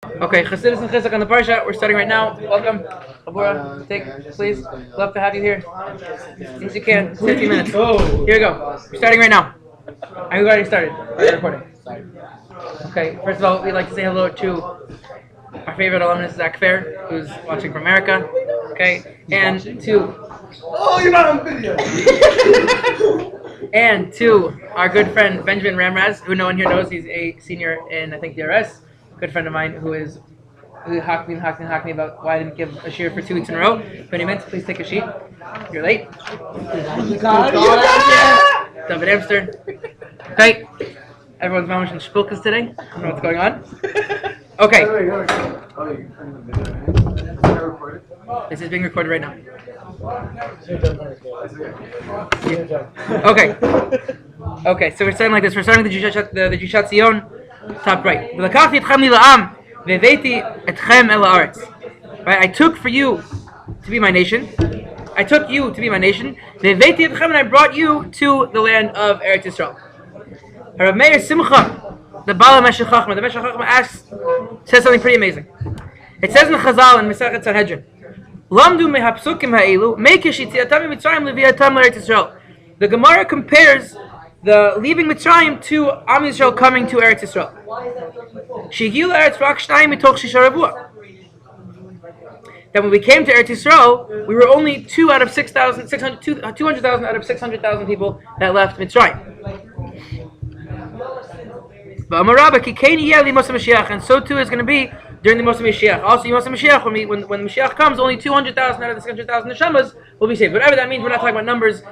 Okay, Chassidus and Chizzuk on the Parsha. We're starting right now. Welcome. Abura, take, please. Love to have you here. As soon as you can. 15 minutes. Here we go. We're starting right now. We've already started. We're recording. Okay, first of all, we'd like to say hello to our favorite alumnus, Zach Fair, who's watching from America. Okay, and to... Oh, you're not on video! And to our good friend, Benjamin Ramraz, who no one here knows. He's a senior in, I think, DRS. Good friend of mine who hacked me about why I didn't give a shear for 2 weeks in a row. 20 minutes, please take a sheet. You're late. David Amster. Okay. Everyone's mamish in shpilkas today. I don't know what's going on. Okay. This is being recorded right now. Okay. Okay, so we're starting like this. We're starting with the Tziyon. Top right. Right? I took for you to be my nation. I took you to be my nation. And I brought you to the land of Eretz Yisrael. Rav Meir Simcha, the Bala Meshech Chachma, the Meshech Chachma says something pretty amazing. It says in Chazal in Masechet Sanhedrin, Lamdu mehapsukim ha'elu mekish yitziatam mitzrayim leviatam l'Eretz Yisrael. The Gemara compares the leaving Mitzrayim to Am Yisrael coming to Eretz Yisrael. Shehiu l'Eretz rak shnayim mitoch shisha ravua. That when we came to Eretz Yisrael, we were only 200,000 out of 600,000 people that left Mitzrayim. And so too is going to be during the Moshe Mashiach. Also, Mashiach, when Mashiach comes, only 200,000 out of the 600,000 neshamas will be saved. Whatever that means, we're not talking about numbers.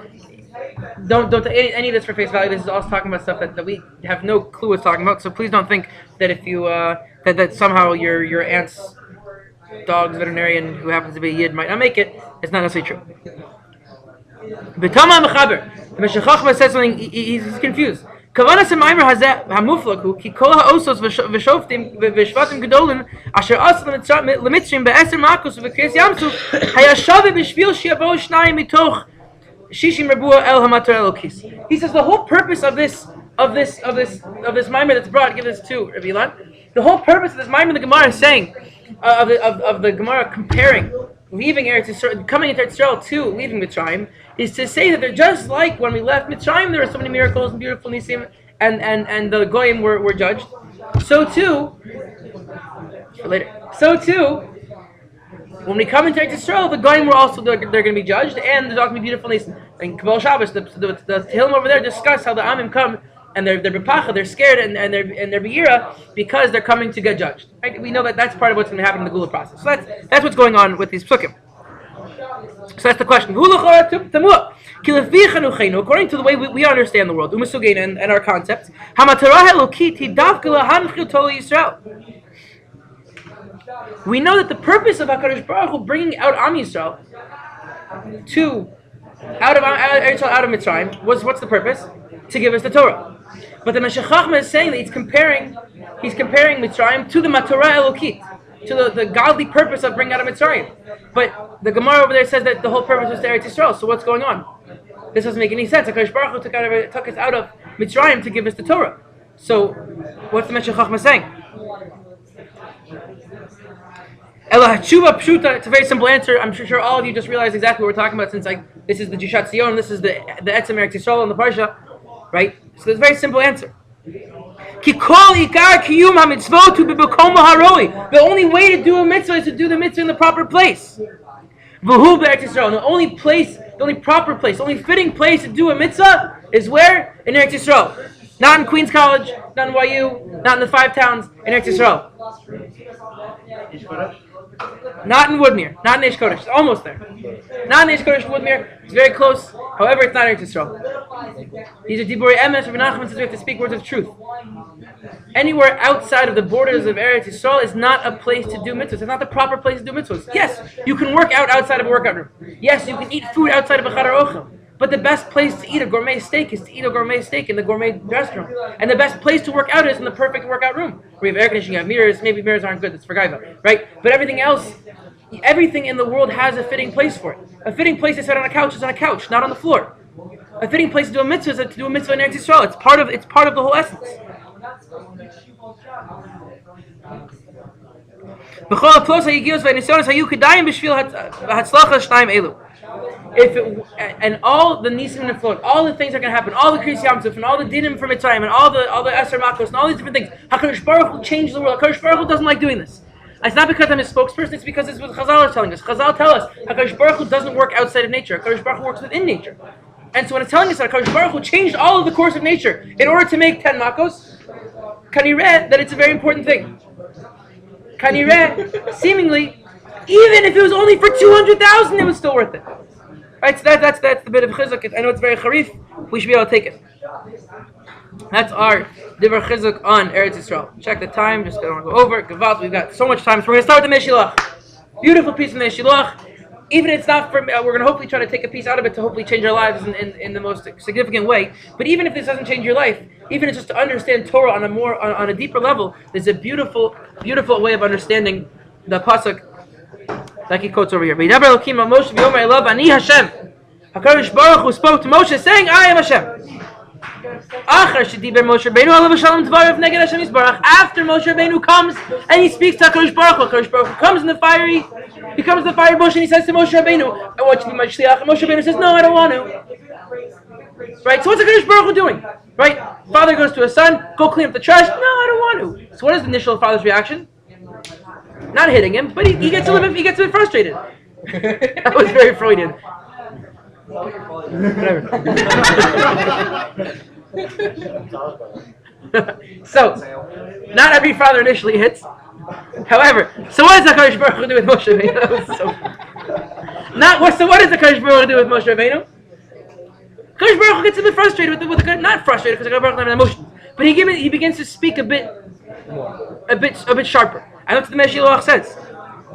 Don't take any of this for face value. This is also talking about stuff that we have no clue what's talking about. So please don't think that if you that somehow your aunt's dog's veterinarian who happens to be a Yid might not make it. It's not necessarily true. B'tama mechaber. The Meshech Chachma says something. He's confused. Kavanas ha'maimer hazeh hamuflaku ki kol ha'osos v'shoftim v'shvatim gedolim asher asal l'mitzrim be'eser makus v'kres yamsuf hayashave b'shvil shi'avo shnayim mitoch shishim rabua el hamatar elokis. He says the whole purpose of this maimer that's brought. Give this to Rabbi Ilan. The whole purpose of this maimer the Gemara is saying of the Gemara comparing leaving Eretz Yisrael, coming into Eretz Yisrael to leaving Mitzrayim, is to say that they're just like when we left Mitzrayim, there were so many miracles and beautiful nisim, and the goyim were judged. So too, when we come into Eretz Yisrael, the goyim were also they're going to be judged, and there's also going to be beautiful nisim. And Kabbalah Shabbos, the Tehillim over there discuss how the Amim come. And they're bepacha, they're scared, and they're Vaeira because they're coming to get judged. Right? We know that that's part of what's going to happen in the Gula process. So that's what's going on with these psukim. So that's the question. According to the way we understand the world, and our concepts, we know that the purpose of HaKadosh Baruch Hu bringing out Am Yisrael out of Mitzrayim was, what's the purpose? To give us the Torah. But the Meshech Chachma is saying that he's comparing Mitzrayim to the Matorah Elokit, to the godly purpose of bringing out of Mitzrayim. But the Gemara over there says that the whole purpose was to Eretz Yisrael. So what's going on? This doesn't make any sense. HaKadosh Baruch Hu took us out of Mitzrayim to give us the Torah. So what's the Meshech Chachma saying? It's a very simple answer. I'm sure all of you just realized exactly what we're talking about, since this is the Tziyon, this is the Etzem Eretz Yisrael and the Parsha. Right? So there's a very simple answer. The only way to do a mitzvah is to do the mitzvah in the proper place. The only proper place, the only fitting place to do a mitzvah is where? In Eretz Yisrael. Not in Queens College, not in YU, not in the 5 towns, in Eretz Yisrael. Not in Woodmere, not in Eish Kodesh. It's almost there. Not in Eish Kodesh, Woodmere. It's very close. However, it's not Eretz Yisrael. These are Diborei Emes. Rabbi Nachman says we have to speak words of truth. Anywhere outside of the borders of Eretz Yisrael is not a place to do mitzvahs. It's not the proper place to do mitzvahs. Yes, you can work out outside of a workout room. Yes, you can eat food outside of a chadar ochel. But the best place to eat a gourmet steak is to eat a gourmet steak in the gourmet restaurant. And the best place to work out is in the perfect workout room. We have air conditioning, you have mirrors. Maybe mirrors aren't good, that's for gaiva, right? But everything else, everything in the world has a fitting place for it. A fitting place to sit on a couch is on a couch, not on the floor. A fitting place to do a mitzvah is to do a mitzvah in Eretz Yisrael. It's part of the whole essence. And all the nisim and flood, all the things that are going to happen, all the kriyas yamsuf, and all the dinim from Mitzrayim, and all the eser makos, and all these different things. HaKadosh Baruch Hu changed the world. HaKadosh Baruch Hu doesn't like doing this. It's not because I'm his spokesperson. It's because it's what Chazal are telling us. Chazal tell us HaKadosh Baruch Hu doesn't work outside of nature. HaKadosh Baruch Hu works within nature. And so when it's telling us that HaKadosh Baruch Hu changed all of the course of nature in order to make 10 makos, kanireh, that it's a very important thing. Kanireh, seemingly, even if it was only for 200,000, it was still worth it. Right, so that's the bit of Chizzuk. I know it's very Harif. We should be able to take it. That's our Divrei Chizzuk on Eretz Yisrael. Check the time. Just don't want to go over. Gevalt. We've got so much time. So we're going to start with the HaShiloach. Beautiful piece of the HaShiloach. Even if it's not for, we're going to hopefully try to take a piece out of it to hopefully change our lives in the most significant way. But even if this doesn't change your life, even if it's just to understand Torah on a deeper level, there's a beautiful way of understanding the pasuk like he quotes over here. Vayidaber Elokim al Moshe v'yomer elav ani Hashem. HaKadosh Baruch Hu spoke to Moshe saying, I am Hashem. Achar shediber Moshe Rabbeinu alav shalom tvarav neged Hashem Yisbarach. After Moshe Rabbeinu comes and he speaks to HaKadosh Baruch Hu, HaKadosh Baruch Hu comes in the fiery bush and he says to Moshe Rabbeinu, I want you to be my shliach. And Moshe Rabbeinu says, no, I don't want to. Right? So what's HaKadosh Baruch Hu doing? Right? Father goes to his son, go clean up the trash. No, I don't want to. So what is the initial father's reaction? Not hitting him, but he gets a bit frustrated. That was very Freudian. Whatever. So, not every father initially hits. However, so what does HaKadosh Baruch Hu do with Moshe Rabbeinu? So what does HaKadosh Baruch Hu do with Moshe Rabbeinu? HaKadosh Baruch Hu gets a bit frustrated with the not frustrated because HaKadosh Baruch Hu doesn't have emotions, but he begins to speak a bit sharper. And that's what the HaShiloach says.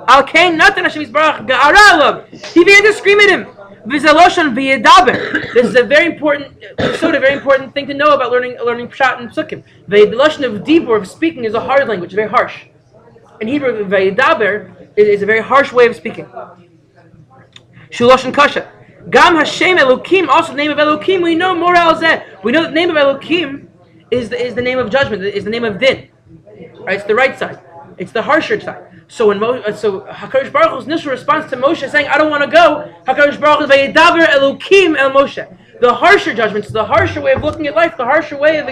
Al kain natan Hashem Yisbarach ga'ara alav. He began to scream at him. V'zaloshon v'yedaber. This is a very important thing to know about learning Pshat and Psukim. V'yedaber of dibur, of speaking, is a hard language, very harsh. In Hebrew, v'yedaber is a very harsh way of speaking. Shuloshon kasha. Gam Hashem Elokim, also the name of Elokim, we know more al zeh. We know that the name of Elokim is the name of judgment, is the name of din. Right? It's the right side. It's the harsher side. So when HaKadosh Baruch Hu's initial response to Moshe saying, I don't want to go, HaKadosh Baruch Hu Vayedaber Elokim El Moshe. The harsher judgments, the harsher way of looking at life, the harsher way of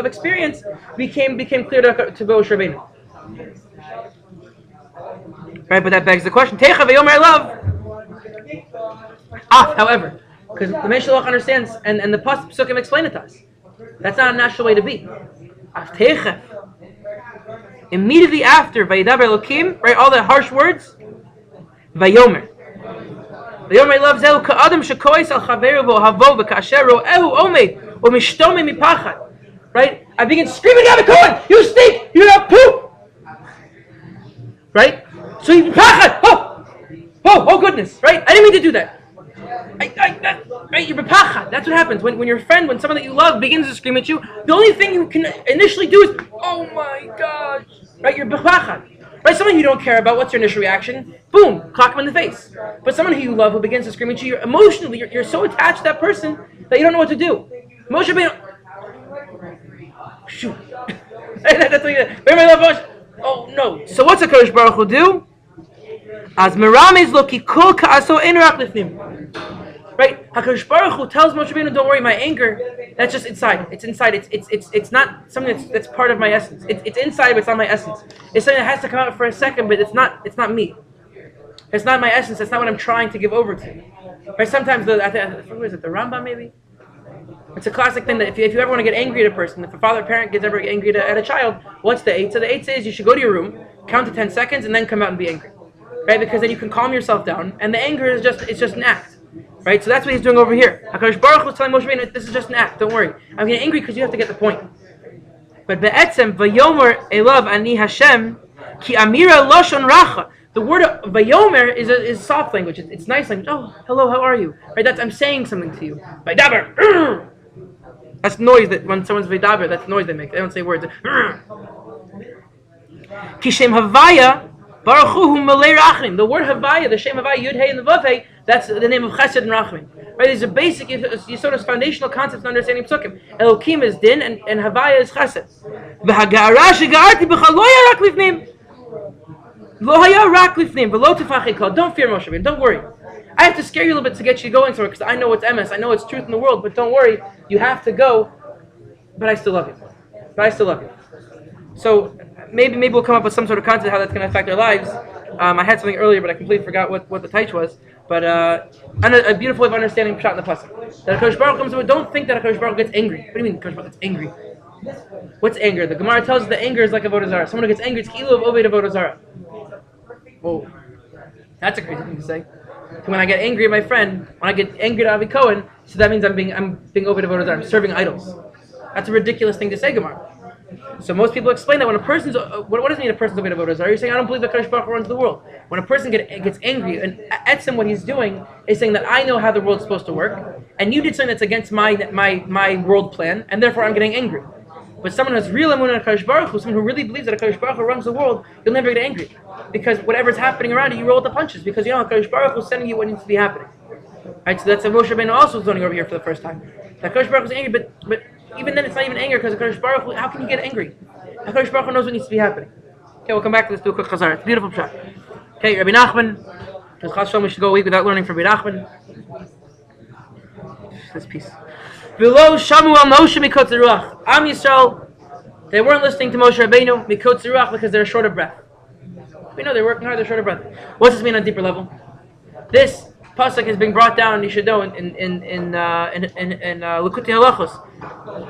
experience became clear to Moshe Rabbeinu. Right, but that begs the question, Techa Vayomer Elav. However, because the HaShiloach understands, and the Psukim explain it to us, that's not a natural way to be. Techa. Immediately after Vayidaber Elokim, right, all the harsh words, Vayomer. Vayomer Elav Zehu Ka'adam Shekois Al Chaveru V'Havo V'Kasher Ro'ehu Omed U'Mishtome Mipachad. Right? I begin screaming at the Kohen, you stink, you have poop. Right? So you Mipachad. Oh goodness. Right? I didn't mean to do that. Right? You're Mipachad. That's what happens when your friend, when someone that you love begins to scream at you. The only thing you can initially do is, oh my gosh. Right, you're b'chachad. Right, someone you don't care about, what's your initial reaction? Boom, clock him in the face. But someone who you love, who begins to scream at you, you're so attached to that person that you don't know what to do. Moshe Rabbeinu, shoot. That's what you do. Oh no. So what's HaKadosh Baruch Hu do? As merames lo ki kol ka'aso ein rak lifnim. Right? HaKadosh Baruch Hu tells Moshe Rabbeinu, don't worry, my anger, that's just inside. It's inside. It's not something that's part of my essence. It's inside, but it's not my essence. It's something that has to come out for a second, but it's not me. It's not my essence. That's not what I'm trying to give over to. Right? Sometimes what is it, the Rambam maybe? It's a classic thing that if you ever want to get angry at a person, if a father or parent gets ever angry at a child, what's the eight? So the eight says you should go to your room, count to 10 seconds, and then come out and be angry. Right? Because then you can calm yourself down, and the anger is just an act. Right, so that's what he's doing over here. HaKadosh Baruch Hu was telling Moshe Rabbeinu, this is just an act. Don't worry. I'm getting angry because you have to get the point. But be'etzem vayomer elav ani Hashem ki amira loshon racha. The word vayomer is soft language. It's nice language. Oh, hello, how are you? Right, I'm saying something to you. Vayidaber. That's noise that when someone's vayidaber, that's noise they make. They don't say words. Ki shem havaya baruch hu malei rachim. The word havaya, the shem havaya, yud hey and the vav hey. That's the name of Chesed and Rachman. Right? These are basic, sort of foundational concepts in understanding Psukim. Elokim is Din and Havaya is Chesed. Lo haya rak lifnim v'lo tefachei kol. Don't fear, Moshe Rabbeinu. Don't worry. I have to scare you a little bit to get you going somewhere because I know it's emes. I know it's truth in the world. But don't worry. You have to go. But I still love you. So maybe we'll come up with some sort of concept how that's going to affect our lives. I had something earlier, but I completely forgot what the taich was. But a beautiful way of understanding Pshat in the Pasuk. That HaKadosh Baruch Hu comes over. Don't think that HaKadosh Baruch Hu gets angry. What do you mean HaKadosh Baruch Hu gets angry? What's anger? The Gemara tells us that anger is like avodah zarah. Someone who gets angry, it's ki'ilu of oved avodah zarah. Whoa, that's a crazy thing to say. So when I get angry at my friend, when I get angry at Avi Cohen, so that means I'm being oved avodah zarah. I'm serving idols. That's a ridiculous thing to say, Gemara. So most people explain that when a person's what does it mean a person's oved avodah zarah? You're saying I don't believe that HaKadosh Baruch Hu runs the world. When a person gets angry, and etzem what he's doing is saying that I know how the world's supposed to work, and you did something that's against my world plan, and therefore I'm getting angry. But someone who has real emunah in HaKadosh Baruch Hu, someone who really believes that HaKadosh Baruch Hu runs the world, you'll never get angry. Because whatever's happening around you, you roll with the punches. Because you know HaKadosh Baruch Hu is sending you what needs to be happening. Right, so that's what Moshe Rabbeinu also was learning over here for the first time. HaKadosh Baruch Hu is angry, but even then it's not even anger, because HaKadosh Baruch Hu, how can you get angry? HaKadosh Baruch Hu knows what needs to be happening. Okay, we'll come back to this, do a quick chazar. It's a beautiful pshat. Okay, Rabbi Nachman, because Chas Shalom we should go a week without learning from Rabbi Nachman. This piece. Below Shamu al Moshe mikot zeruach. Am Yisrael, they weren't listening to Moshe Rabbeinu mikot zeruach because they're short of breath. We know they're working hard, they're short of breath. What does this mean on a deeper level? This pasuk is being brought down, you should know, in Likutei Halachos.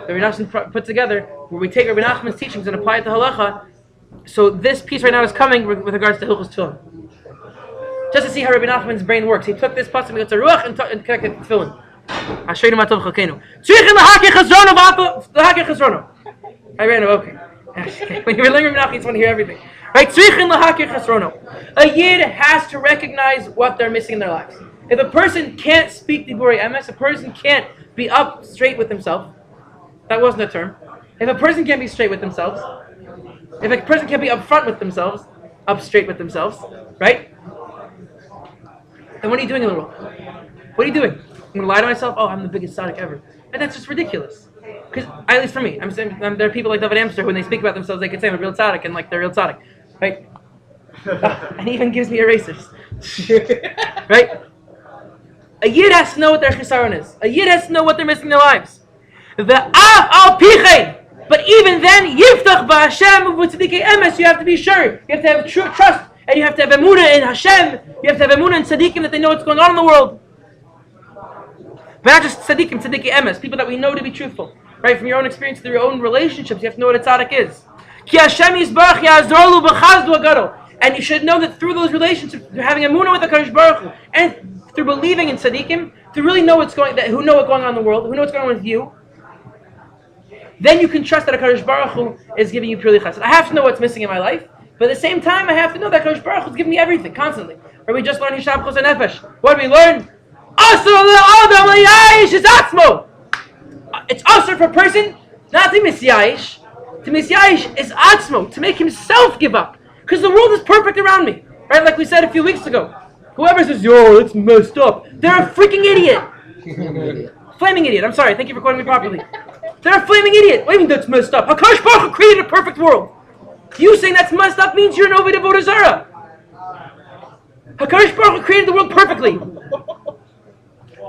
Rabbi Nachman put together, where we take Rabbi Nachman's teachings and apply it to halacha. So this piece right now is coming with regards to Hilchos Tefillin. Just to see how Rabbi Nachman's brain works. He took this pasuk mikot zeruach and connected it to tefillin. I ran over. Okay. When you were learning Rabbi Nachman, you just want to hear everything. Right? A yid has to recognize what they're missing in their lives. If a person can't speak Diburei Emes, a person can't be up straight with himself. That wasn't a term. If a person can't be straight with themselves, if a person can't be upfront with themselves, up straight with themselves, right? Then what are you doing in the world? What are you doing? I'm going to lie to myself? Oh, I'm the biggest tzaddik ever. And that's just ridiculous. Because, at least for me, I'm saying, there are people like David Amster who, when they speak about themselves, they can say I'm a real tzaddik and like they're real tzaddik. Right? And he even gives me erasers. Right? A yid has to know what their chisaron is. A yid has to know what they're missing in their lives. The af al pichei. But even then, yiftach ba'Hashem v'tzadikei emes, you have to be sure. You have to have true trust. And you have to have emunah in Hashem. You have to have emunah in tzaddikim that they know what's going on in the world. But not just tzaddikim, tzaddikei emes, people that we know to be truthful. Right? From your own experience, through your own relationships, you have to know what a tzaddik is. Ki Hashem yisbarach ya'azor lu b'chazdu agadol. And you should know that through those relationships, through having emunah with the HaKadosh Baruch Hu, and through believing in tzaddikim, to really know what's going, who know what's going on in the world, who know what's going on with you, then you can trust that HaKadosh Baruch Hu is giving you purely chesed. I have to know what's missing in my life, but at the same time, I have to know that HaKadosh Baruch Hu is giving me everything, constantly. Or we just learned Hishab Chos Nefesh. What did we learn? It's usher for a person not to misyayish. To misyayish is atzmo, to make himself give up. Because the world is perfect around me. Right? Like we said a few weeks ago. Whoever says, yo, it's messed up, they're a freaking idiot. Flaming idiot. I'm sorry. Thank you for quoting me properly. They're a flaming idiot. What do you mean that's messed up? HaKadosh Baruch Hu created a perfect world. You saying that's messed up means you're an oved avodah zarah. HaKadosh Baruch Hu created the world perfectly.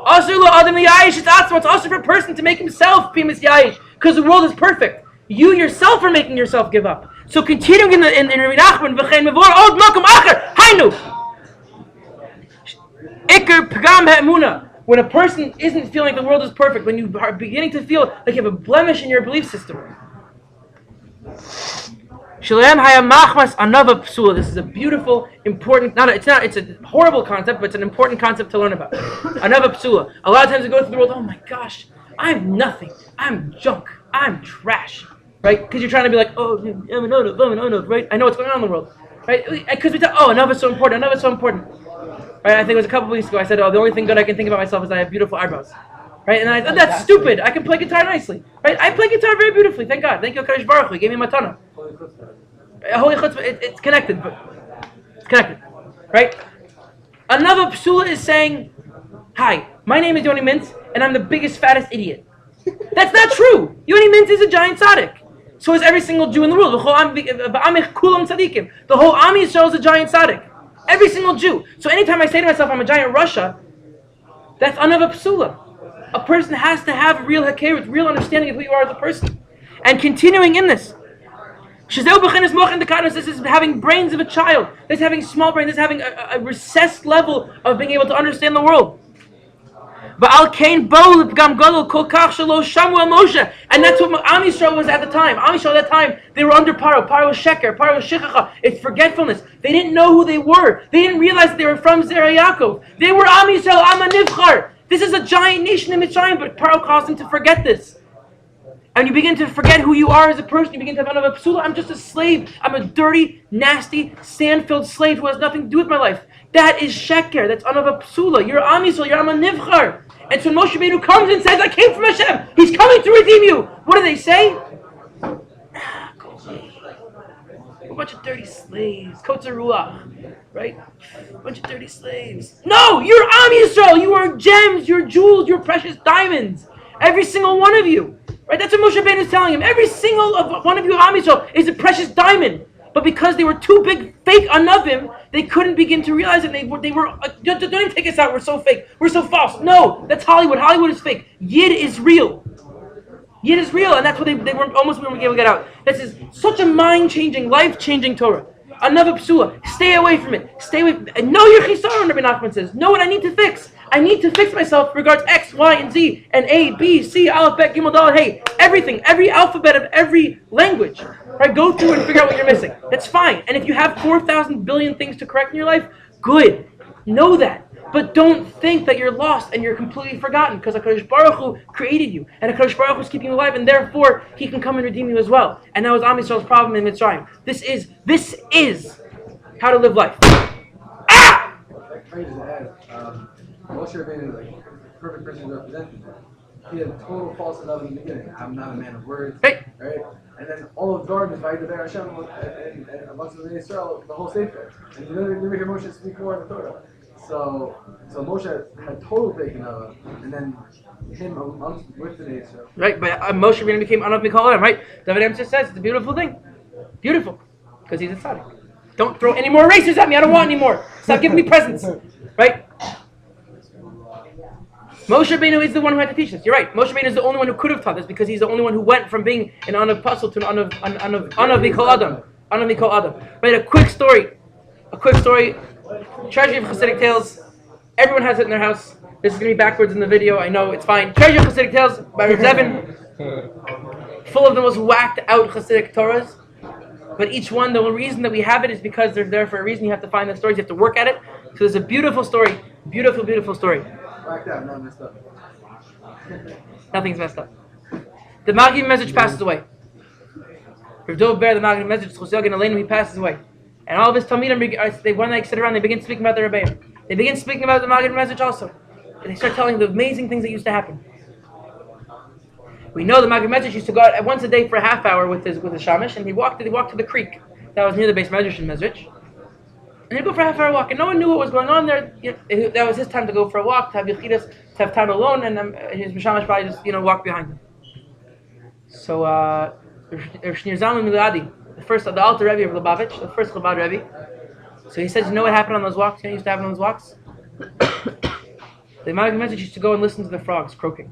It's also for a person to make himself be misyayish, because the world is perfect. You yourself are making yourself give up. So continuing in Rabbi Nachman, v'chein mevor od makom acher, hainu. Iker pagam ha'emunah. When a person isn't feeling the world is perfect, when you are beginning to feel like you have a blemish in your belief system. Shalem hayam machmas another psula. This is a beautiful, important. It's a horrible concept, but it's an important concept to learn about. Another psula. A lot of times we go through the world. Oh my gosh, I'm nothing. I'm junk. I'm trash. Right? Because you're trying to be like, oh, I'm an ono, right? I know what's going on in the world, right? Because we thought, oh, another's so important. Another's so important. Right? I think it was a couple of weeks ago. I said, oh, the only thing good I can think about myself is I have beautiful eyebrows. Right? And I thought, that's stupid. I can play guitar nicely. Right? I play guitar very beautifully. Thank God. Thank you, HaKadosh Baruch Hu. He gave me matana. Holy chutzpah. It's connected. But it's connected. Right? Another psula is saying, hi, my name is Yoni Mintz, and I'm the biggest, fattest idiot. That's not true. Yoni Mintz is a giant tzaddik. So is every single Jew in the world. The whole Am Yisrael is a giant tzaddik. Every single Jew. So anytime I say to myself, I'm a giant Russia, that's another psula. A person has to have real hakerut, real understanding of who you are as a person. And continuing in this. This is having brains of a child. This is having small brain. This is having a recessed level of being able to understand the world. And that's what Am Yisrael was at the time. Am Yisrael at that time, they were under Paro. Paro was sheker. Paro was shichacha. It's forgetfulness. They didn't know who they were. They didn't realize that they were from Zera Yaakov. They were Am Yisrael, Am HaNivchar. This is a giant nation in Mitzrayim, but Paro caused them to forget this. And you begin to forget who you are as a person. You begin to have another psula. I'm just a slave. I'm a dirty, nasty, sand-filled slave who has nothing to do with my life. That is sheker. That's another psula. You're Am Yisrael. You're Am HaNivchar. And so Moshe Rabbeinu comes and says, I came from Hashem. He's coming to redeem you. What do they say? A bunch of dirty slaves. Kotzer Ruach. Right? A bunch of dirty slaves. No! You're Am Yisrael. You are gems. You're jewels. You're precious diamonds. Every single one of you. Right? That's what Moshe Rabbeinu is telling him. Every single one of you, Am Yisrael, is a precious diamond. But because they were too big, fake anavim, they couldn't begin to realize it. They were don't even take us out. We're so fake. We're so false. No, that's Hollywood. Hollywood is fake. Yid is real. Yid is real, and that's what they weren't almost able to get out. This is such a mind-changing, life-changing Torah. Another psula. Stay away from it. Stay away. Know your chisaron, Rabbi Nachman says. Know what I need to fix. I need to fix myself regards X, Y, and Z, and A, B, C, Aleph, Bet, Gimel, Dalet, Hey. Everything, every alphabet of every language. Right? Go through and figure out what you're missing. That's fine. And if you have 4,000 billion things to correct in your life, good. Know that. But don't think that you're lost and you're completely forgotten, because HaKadosh Baruch Hu created you, and HaKadosh Baruch Hu is keeping you alive, and therefore He can come and redeem you as well. And that was Am Yisrael's problem in Mitzrayim. This is how to live life. Ah! Moshe Rabbeinu is like a perfect person to represent him. He had total false love in the beginning. I'm not a man of words. Hey. Right? And then all of Jordan is Vaeira-Yonah Hashem and amongst the Israel, the whole Sefer. And you never hear Moshe speak more in the Torah. So Moshe had total faith in Noah, and then him with the Israel. Right, but Moshe Rabbeinu became Anav Mikol Adam, right? David Amsa says it's a beautiful thing. Beautiful. Because he's a tzaddik. Don't throw any more erasers at me. I don't want any more. Stop giving me presents. Right? Moshe Rabbeinu is the one who had to teach this. You're right. Moshe Rabbeinu is the only one who could have taught this, because he's the only one who went from being an Anav Pasal to an Anav Mikol Adam. Anav Mikol Adam. Right, a quick story. Treasury of Chassidic Tales. Everyone has it in their house. This is going to be backwards in the video. I know, it's fine. Treasury of Chassidic Tales by Reb Zevin. Full of the most whacked out Chassidic Torahs. But each one, the reason that we have it is because they're there for a reason. You have to find the stories. You have to work at it. So there's a beautiful story. Beautiful, beautiful story. Whacked out, not messed up. Nothing's messed up. The maggid message passes away. Rav Dov Ber, the maggid message, he passes away. And all of his Talmidim, they one night sit around, they begin speaking about the Rebbeim. They begin speaking about the maggid message also. And they start telling the amazing things that used to happen. We know the maggid message used to go out once a day for a half hour with his shamish, and he walked to the creek that was near the base medrash in Mezrich. And he'd go for a half hour walk, and no one knew what was going on there. That was his time to go for a walk, to have yichidus, to have time alone, and his shamish probably just walked behind him. So Rav Shneur Zalman Miladi, the Alter Rebbe of Lubavitch, the first Chabad Rebbe. So he says, you know what happened on those walks? You know what used to happen on those walks? The maggid message used to go and listen to the frogs croaking.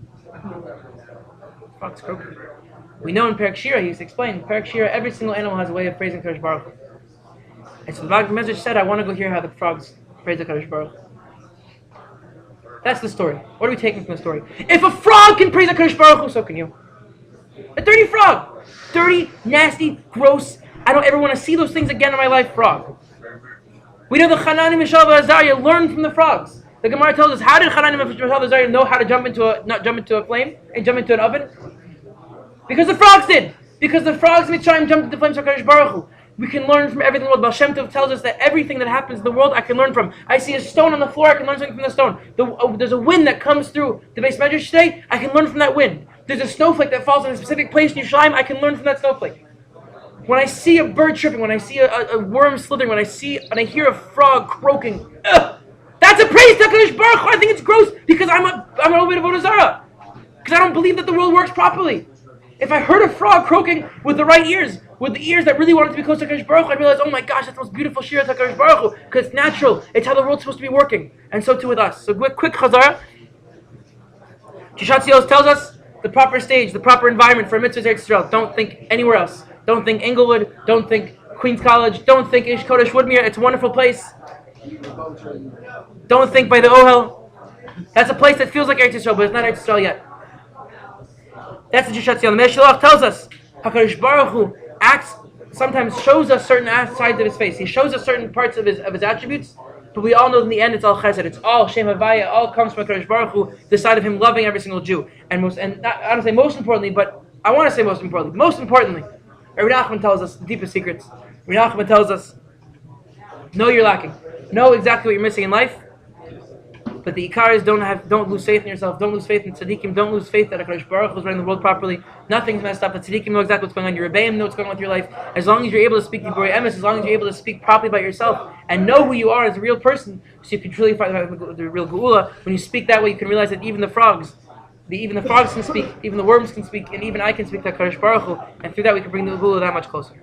Frogs croaking. We know in Perek Shira, he used to explain, in Perek Shira, every single animal has a way of praising Kadosh Baruch Hu. And so the maggid message said, I want to go hear how the frogs praise the Kadosh Baruch Hu. That's the story. What are we taking from the story? If a frog can praise the Kadosh Baruch Hu, so can you. A dirty frog. Dirty, nasty, gross. I don't ever want to see those things again in my life, frog. We know the Chananim, Mishael, and Azariah learned from the frogs. The Gemara tells us, how did Chananim, Mishael, and Azariah know how to not jump into a flame and jump into an oven? Because the frogs did. Because the frogs in Mitzrayim jumped into the flames of HaKadosh Baruch Hu. We can learn from everything in the world. Baal Shem Tov tells us that everything that happens in the world I can learn from. I see a stone on the floor, I can learn something from the stone. There's a wind that comes through the base medrash today, I can learn from that wind. There's a snowflake that falls in a specific place in Yerushalayim, I can learn from that snowflake. When I see a bird chirping, when I see a worm slithering, when I hear a frog croaking, that's a praise to HaKadosh Baruch Hu. I think it's gross because I'm a little bit of Avodah Zarah. Because I don't believe that the world works properly. If I heard a frog croaking with the right ears, with the ears that really wanted to be close to HaKadosh Baruch Hu, I'd realize, oh my gosh, that's the most beautiful shir to HaKadosh Baruch Hu, because it's natural. It's how the world's supposed to be working. And so too with us. So quick chazara. Chassidus tells us the proper stage, the proper environment for a mitzvah is Eretz Yisrael. Don't think anywhere else. Don't think Englewood. Don't think Queens College. Don't think Ish Kodesh Woodmere. It's a wonderful place. Don't think by the Ohel. That's a place that feels like Eretz Yisrael, but it's not Eretz Yisrael yet. That's the Tziyon. The HaShiloach tells us HaKadosh Baruch Hu acts, sometimes shows us certain sides of his face. He shows us certain parts of his attributes, but we all know in the end it's all chesed. It's all Shem Havaya. All comes from HaKadosh Baruch Hu, the side of him loving every single Jew. I don't say most importantly, but I want to say most importantly. Most importantly, Nachman tells us the deepest secrets. Nachman tells us, know you're lacking. Know exactly what you're missing in life. But the ikar is don't lose faith in yourself. Don't lose faith in tzaddikim. Don't lose faith that HaKadosh Baruch Hu is running the world properly. Nothing's messed up. The tzaddikim know exactly what's going on. Your rebbeim know what's going on with your life. As long as you're able to speak diborei emes, as long as you're able to speak properly about yourself and know who you are as a real person, so you can truly find the real geula. When you speak that way, you can realize that even the frogs can speak, even the worms can speak, and even I can speak to HaKadosh Baruch Hu, and through that we can bring the geula that much closer.